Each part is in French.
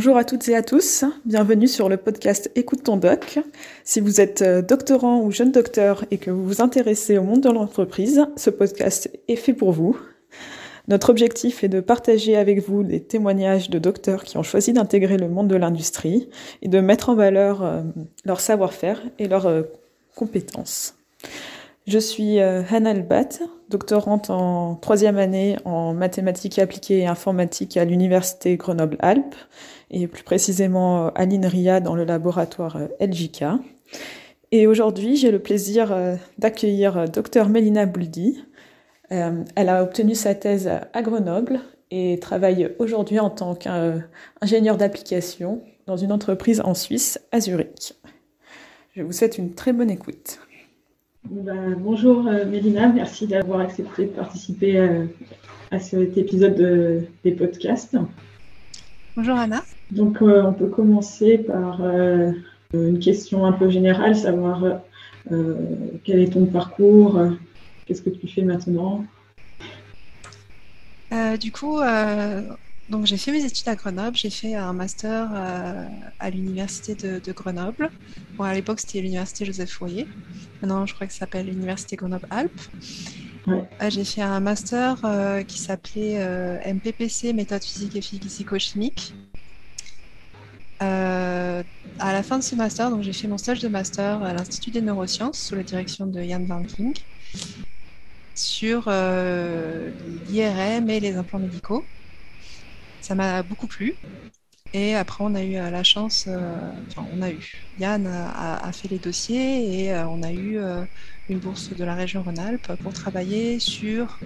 Bonjour à toutes et à tous, bienvenue sur le podcast Écoute ton doc. Si vous êtes doctorant ou jeune docteur et que vous vous intéressez au monde de l'entreprise, ce podcast est fait pour vous. Notre objectif est de partager avec vous des témoignages de docteurs qui ont choisi d'intégrer le monde de l'industrie et de mettre en valeur leur savoir-faire et leurs compétences. Je suis Hannah Elbat, doctorante en 3e année en mathématiques appliquées et informatique à l'Université Grenoble-Alpes, et plus précisément à l'INRIA dans le laboratoire LJK. Et aujourd'hui, j'ai le plaisir d'accueillir Dr Mélina Bouldi. Elle a obtenu sa thèse à Grenoble et travaille aujourd'hui en tant qu'ingénieure d'application dans une entreprise en Suisse, à Zurich. Je vous souhaite une très bonne écoute. Bonjour Mélina, merci d'avoir accepté de participer à cet épisode des podcasts. Bonjour Anna. Donc on peut commencer par une question un peu générale, savoir quel est ton parcours, qu'est-ce que tu fais maintenant? Donc j'ai fait mes études à Grenoble, j'ai fait un master à l'université de Grenoble. Bon, à l'époque c'était l'université Joseph Fourier, maintenant je crois que ça s'appelle l'université Grenoble-Alpes. Ouais. J'ai fait un master qui s'appelait MPPC, méthode physique et physico-chimique. À la fin de ce master, donc j'ai fait mon stage de master à l'Institut des neurosciences sous la direction de Jan Van Vink sur l'IRM et les implants médicaux. Ça m'a beaucoup plu. Et après, on a eu la chance, Yann a fait les dossiers et on a eu une bourse de la région Rhône-Alpes pour travailler sur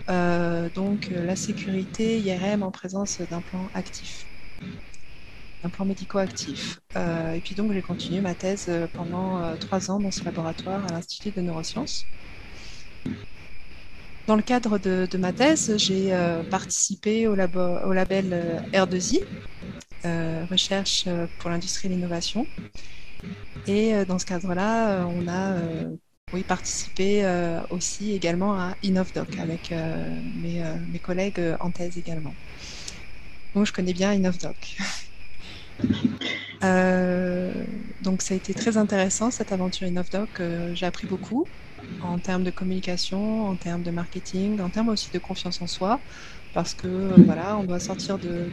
la sécurité IRM en présence d'implants actifs, implants médicaux actifs. Et puis donc, j'ai continué ma thèse pendant 3 ans dans ce laboratoire à l'Institut de neurosciences. Dans le cadre de ma thèse, j'ai participé au label R2I, Recherche pour l'industrie et l'innovation. Et dans ce cadre-là, on a participé aussi également à InnovDoc avec mes collègues en thèse également. Donc je connais bien InnovDoc. Donc ça a été très intéressant cette aventure InnovDoc, j'ai appris beaucoup en termes de communication, en termes de marketing, en termes aussi de confiance en soi, parce que on doit sortir de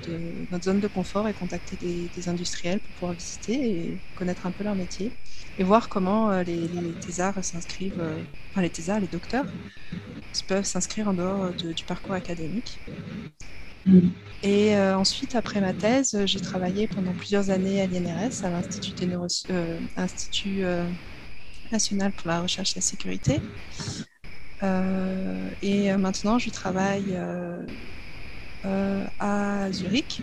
notre zone de confort et contacter des industriels pour pouvoir visiter et connaître un peu leur métier et voir comment les thésards s'inscrivent, les thésards, les docteurs peuvent s'inscrire en dehors du parcours académique. Et ensuite, après ma thèse, j'ai travaillé pendant plusieurs années à l'INRS, à l'Institut national pour la recherche et la sécurité. Et maintenant, je travaille à Zurich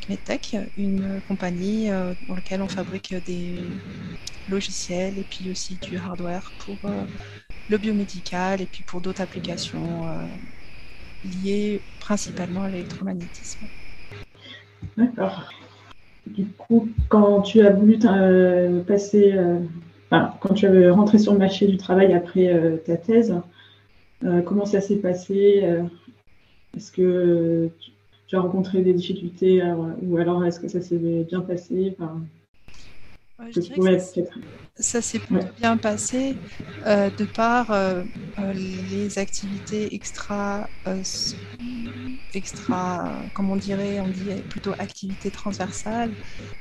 Medtech, une compagnie dans laquelle on fabrique des logiciels et puis aussi du hardware pour le biomédical et puis pour d'autres applications liées principalement à l'électromagnétisme. D'accord. Du coup, quand tu as voulu quand tu es rentré sur le marché du travail après ta thèse, comment ça s'est passé? Est-ce que tu as rencontré des difficultés ou alors est-ce que ça s'est bien passé? Je dirais que ça s'est plutôt bien passé de par les activités extra, comme on dit plutôt activités transversales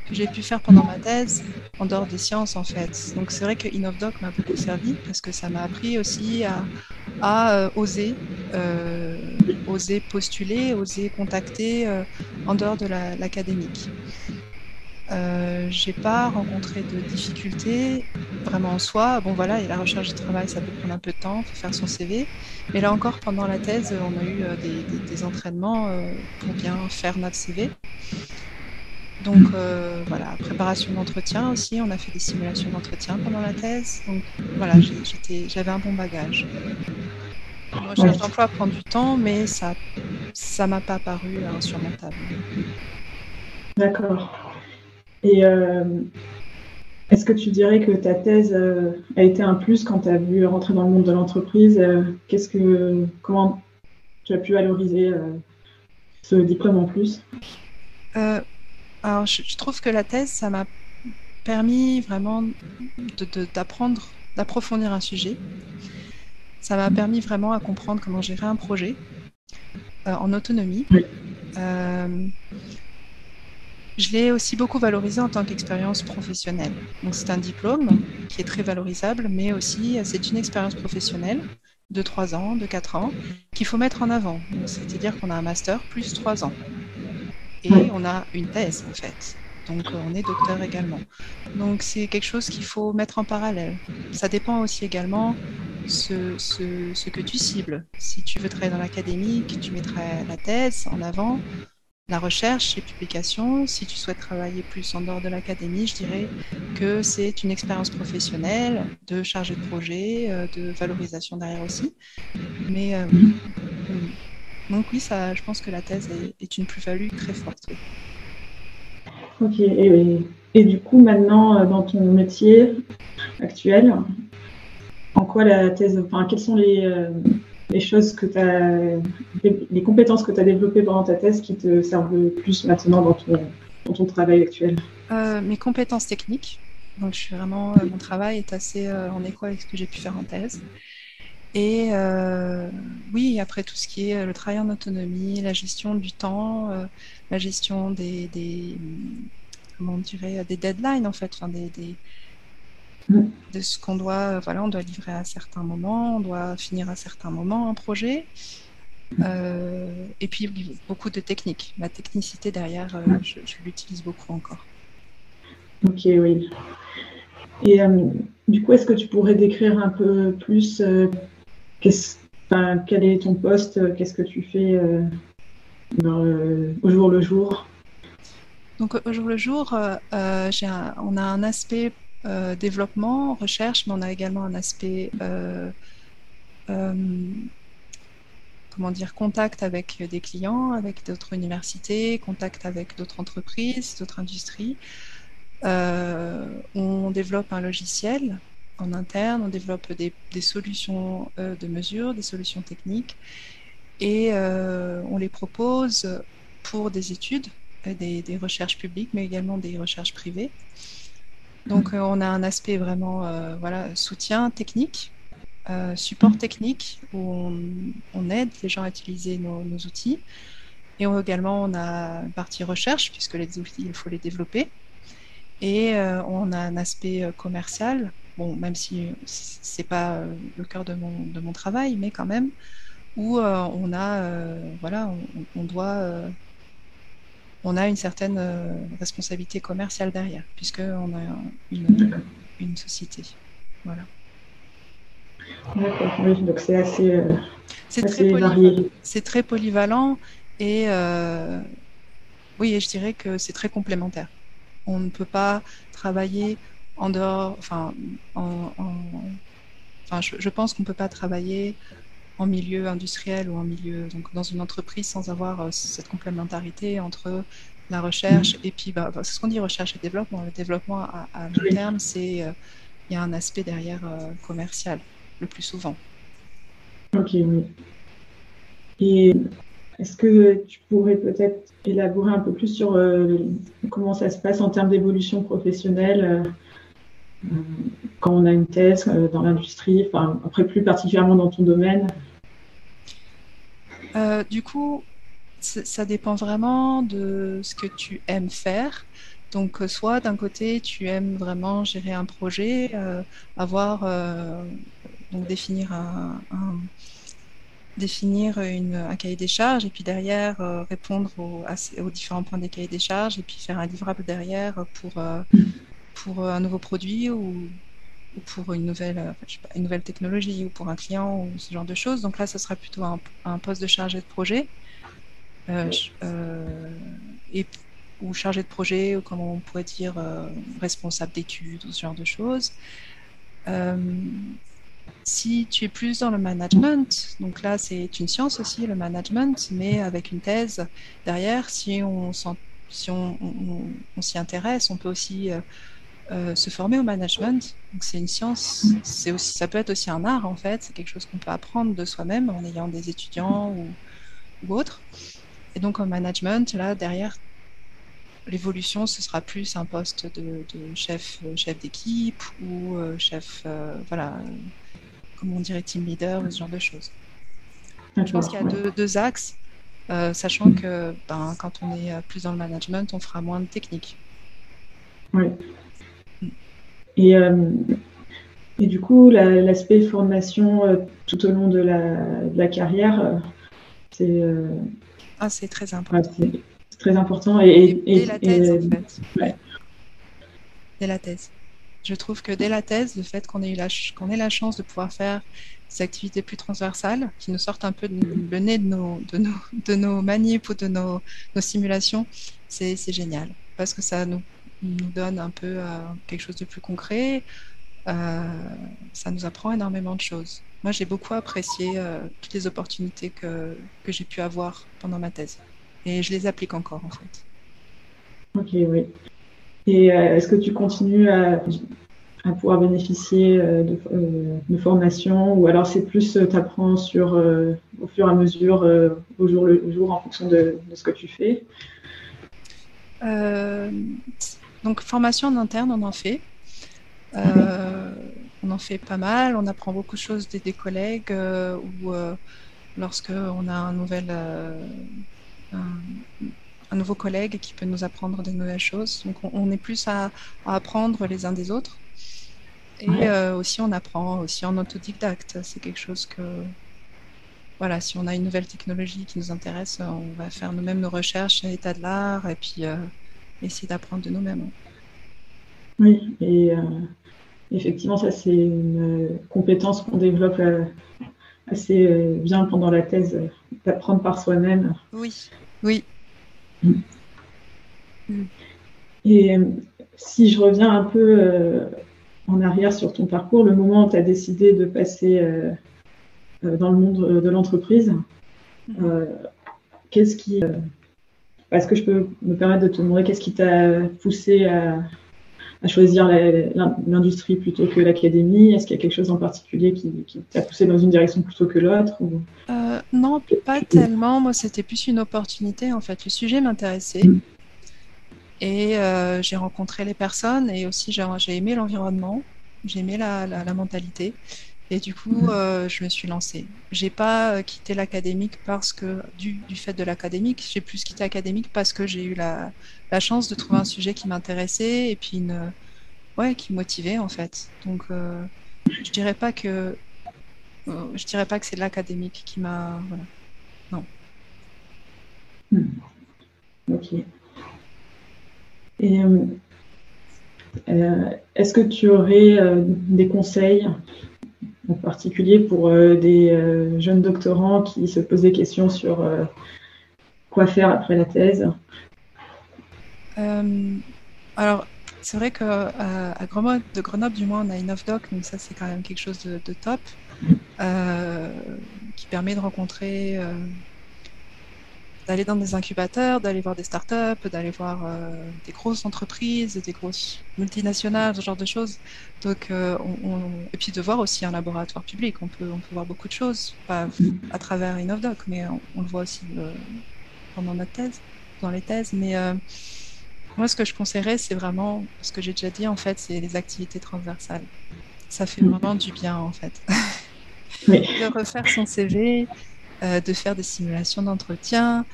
que j'ai pu faire pendant ma thèse en dehors des sciences en fait. Donc c'est vrai que InnovDoc m'a beaucoup servi parce que ça m'a appris aussi à oser postuler, oser contacter en dehors de l'académique. J'ai pas rencontré de difficultés vraiment en soi. Bon voilà, et la recherche du travail, ça peut prendre un peu de temps, il faut faire son CV. Mais là encore, pendant la thèse, on a eu des entraînements pour bien faire notre CV. Donc préparation d'entretien aussi, on a fait des simulations d'entretien pendant la thèse. Donc voilà, j'avais un bon bagage. La recherche d'emploi prend du temps, mais ça m'a pas paru insurmontable. D'accord. Et est-ce que tu dirais que ta thèse a été un plus quand tu as voulu rentrer dans le monde de l'entreprise? Comment tu as pu valoriser ce diplôme en plus? Alors, je trouve que la thèse, ça m'a permis vraiment d'apprendre, d'approfondir un sujet. Ça m'a permis vraiment à comprendre comment gérer un projet en autonomie. Oui. Je l'ai aussi beaucoup valorisé en tant qu'expérience professionnelle. Donc, c'est un diplôme qui est très valorisable, mais aussi c'est une expérience professionnelle de 3 ans, de 4 ans, qu'il faut mettre en avant. C'est-à-dire qu'on a un master plus 3 ans. Et on a une thèse, en fait. Donc, on est docteur également. Donc, c'est quelque chose qu'il faut mettre en parallèle. Ça dépend aussi également ce que tu cibles. Si tu veux travailler dans l'académique, tu mettrais la thèse en avant, la recherche, les publications. Si tu souhaites travailler plus en dehors de l'académie, je dirais que c'est une expérience professionnelle de chargé de projet, de valorisation derrière aussi. Mais donc oui, ça, je pense que la thèse est une plus-value très forte. Oui. Ok. Et du coup, maintenant, dans ton métier actuel, en quoi la thèse, enfin, quelles sont les choses que tu as, les compétences que tu as développées pendant ta thèse qui te servent le plus maintenant dans ton travail actuel? Mes compétences techniques. Donc, je suis vraiment, mon travail est assez en écho avec ce que j'ai pu faire en thèse. Et oui, après tout ce qui est le travail en autonomie, la gestion du temps, la gestion comment on dirait, des deadlines en fait, enfin de ce qu'on doit, voilà, on doit livrer à certains moments, on doit finir à certains moments un projet. Et puis beaucoup de techniques. La technicité derrière, je l'utilise beaucoup encore. Ok, oui. Et du coup, est-ce que tu pourrais décrire un peu plus quel est ton poste, qu'est-ce que tu fais au jour le jour? Donc au jour le jour, on a un aspect développement, recherche, mais on a également un aspect comment dire, contact avec des clients, avec d'autres universités, contact avec d'autres entreprises, d'autres industries. On développe un logiciel en interne, on développe des solutions de mesure, des solutions techniques, et on les propose pour des études, des recherches publiques, mais également des recherches privées. Donc on a un aspect vraiment voilà, soutien technique, support technique, où on aide les gens à utiliser nos outils. Et également, on a une partie recherche, puisque les outils, il faut les développer. Et on a un aspect commercial, bon, même si ce n'est pas le cœur de mon travail, mais quand même, où on a, voilà, on a une certaine responsabilité commerciale derrière, puisqu'on a une société. Voilà. D'accord, oui, donc c'est assez très varié. C'est très polyvalent et oui, et je dirais que c'est très complémentaire. On ne peut pas travailler en dehors, enfin, je pense qu'on ne peut pas travailler en milieu industriel ou en milieu, donc dans une entreprise sans avoir cette complémentarité entre la recherche et puis, c'est ce qu'on dit recherche et développement. Le développement à long terme, il y a un aspect derrière commercial, le plus souvent. Ok, oui. Et est-ce que tu pourrais peut-être élaborer un peu plus sur comment ça se passe en termes d'évolution professionnelle quand on a une thèse dans l'industrie, enfin, après plus particulièrement dans ton domaine? Du coup, ça dépend vraiment de ce que tu aimes faire. Donc, soit d'un côté, tu aimes vraiment gérer un projet, donc définir un cahier des charges, et puis derrière répondre aux différents points des cahiers des charges, et puis faire un livrable derrière pour un nouveau produit ou pour une nouvelle technologie ou pour un client ou ce genre de choses. Donc là, ce sera plutôt un poste de chargé de projet ou chargé de projet, ou comment on pourrait dire responsable d'études ou ce genre de choses. Si tu es plus dans le management, donc là c'est une science aussi, le management, mais avec une thèse derrière, si on s'y intéresse, on peut aussi se former au management. Donc c'est une science, ça peut être aussi un art en fait, c'est quelque chose qu'on peut apprendre de soi-même en ayant des étudiants ou autres. Et donc en management, là derrière, l'évolution, ce sera plus un poste de chef d'équipe ou chef, comment on dirait, team leader ou ce genre de choses. Je pense qu'il y a deux axes, sachant que quand on est plus dans le management, on fera moins de technique. Oui. Et du coup, l'aspect formation tout au long de la carrière, c'est très important. C'est très important. Dès la thèse, en fait. Ouais. Dès la thèse. Je trouve que dès la thèse, le fait qu'on ait la chance de pouvoir faire des activités plus transversales, qui nous sortent un peu le nez de nos manips ou de nos simulations, c'est génial. Parce que ça nous donne un peu quelque chose de plus concret. Ça nous apprend énormément de choses. Moi, j'ai beaucoup apprécié toutes les opportunités que j'ai pu avoir pendant ma thèse. Et je les applique encore, en fait. Ok, oui. Et est-ce que tu continues à pouvoir bénéficier de formation, ou alors c'est plus tu apprends au fur et à mesure, au jour le jour, en fonction de ce que tu fais? Donc, formation en interne, on en fait. On en fait pas mal. On apprend beaucoup de choses des collègues ou lorsque on a un nouveau collègue qui peut nous apprendre des nouvelles choses. Donc, on est plus à apprendre les uns des autres. Et aussi, on apprend aussi en autodidacte. C'est quelque chose que, voilà, si on a une nouvelle technologie qui nous intéresse, on va faire nous-mêmes nos recherches à l'état de l'art et puis essayer d'apprendre de nous-mêmes. Oui, et effectivement, ça, c'est une compétence qu'on développe assez bien pendant la thèse, d'apprendre par soi-même. Oui. Et si je reviens un peu en arrière sur ton parcours, le moment où tu as décidé de passer dans le monde de l'entreprise, qu'est-ce qui... Est-ce que je peux me permettre de te demander qu'est-ce qui t'a poussé à choisir l'industrie plutôt que l'académie? Est-ce qu'il y a quelque chose en particulier qui t'a poussé dans une direction plutôt que l'autre ou... Non, pas tellement. Moi, c'était plus une opportunité. En fait, le sujet m'intéressait. Et j'ai rencontré les personnes et aussi j'ai aimé l'environnement. J'ai aimé la mentalité. Et du coup, je me suis lancée. J'ai pas quitté l'académique parce que du fait de l'académique. J'ai plus quitté l'académique parce que j'ai eu la chance de trouver un sujet qui m'intéressait et puis qui me motivait en fait. Donc, je dirais pas que c'est l'académique qui m'a... Voilà. Non. Ok. Et est-ce que tu aurais des conseils en particulier pour des jeunes doctorants qui se posent des questions sur quoi faire après la thèse? Alors, c'est vrai qu'à Grenoble, du moins, on a InnovDoc, donc ça, c'est quand même quelque chose de top, qui permet de rencontrer, d'aller dans des incubateurs, d'aller voir des startups, d'aller voir des grosses entreprises, des grosses multinationales, ce genre de choses. Donc, et puis de voir aussi un laboratoire public. On peut voir beaucoup de choses, pas à travers InnovDoc, mais on le voit aussi pendant notre thèse, dans les thèses. Mais moi, ce que je conseillerais, c'est vraiment, ce que j'ai déjà dit, en fait, c'est les activités transversales. Ça fait vraiment du bien, en fait. Oui. De refaire son CV, de faire des simulations d'entretien,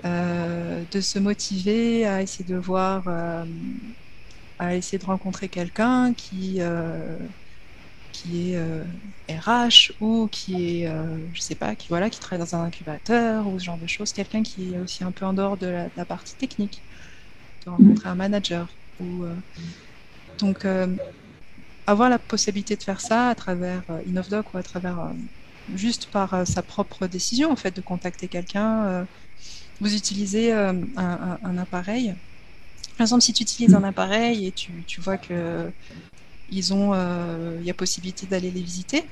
de se motiver à essayer de voir, à essayer de rencontrer quelqu'un qui est RH ou qui est, je sais pas, qui travaille dans un incubateur ou ce genre de choses, quelqu'un qui est aussi un peu en dehors de la partie technique, de rencontrer un manager. Donc, avoir la possibilité de faire ça à travers InnovDoc ou à travers... juste par sa propre décision, en fait, de contacter quelqu'un. Vous utilisez un appareil. Par exemple, si tu utilises un appareil et tu vois que il y a possibilité d'aller les visiter.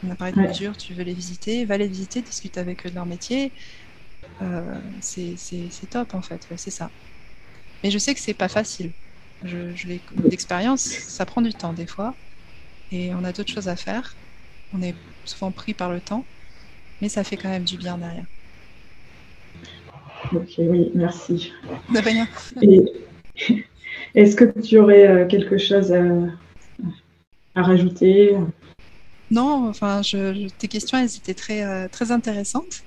Un appareil de mesure, tu veux les visiter, va les visiter, discute avec eux de leur métier. C'est top, en fait. Ouais, c'est ça. Mais je sais que c'est pas facile. Je l'ai d'expérience, ça prend du temps des fois. Et on a d'autres choses à faire. On est souvent pris par le temps, mais ça fait quand même du bien derrière. Ok, oui, merci. De rien. Et est-ce que tu aurais quelque chose à rajouter? Non, enfin, tes questions, elles étaient très intéressantes.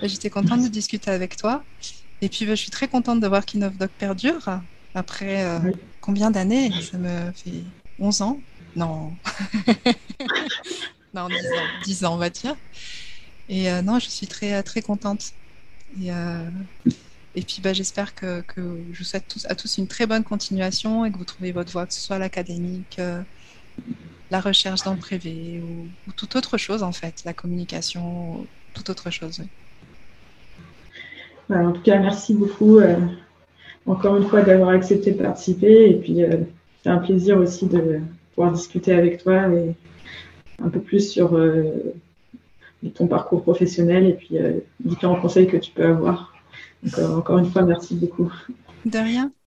J'étais contente de discuter avec toi. Et puis, je suis très contente de voir qu'InnovDoc perdure. Après Oui. combien d'années? Ça me fait 11 ans? Non, non, 10 ans. 10 ans, on va dire. Et non, je suis très contente. Et, et puis, j'espère que je vous souhaite à tous une très bonne continuation et que vous trouvez votre voie, que ce soit l'académique, la recherche dans le privé ou toute autre chose, en fait, la communication, ou toute autre chose. Oui. En tout cas, merci beaucoup encore une fois d'avoir accepté de participer. Et puis, c'est un plaisir aussi de pouvoir discuter avec toi et un peu plus sur ton parcours professionnel et puis différents conseils que tu peux avoir. Donc, encore une fois, merci beaucoup. De rien.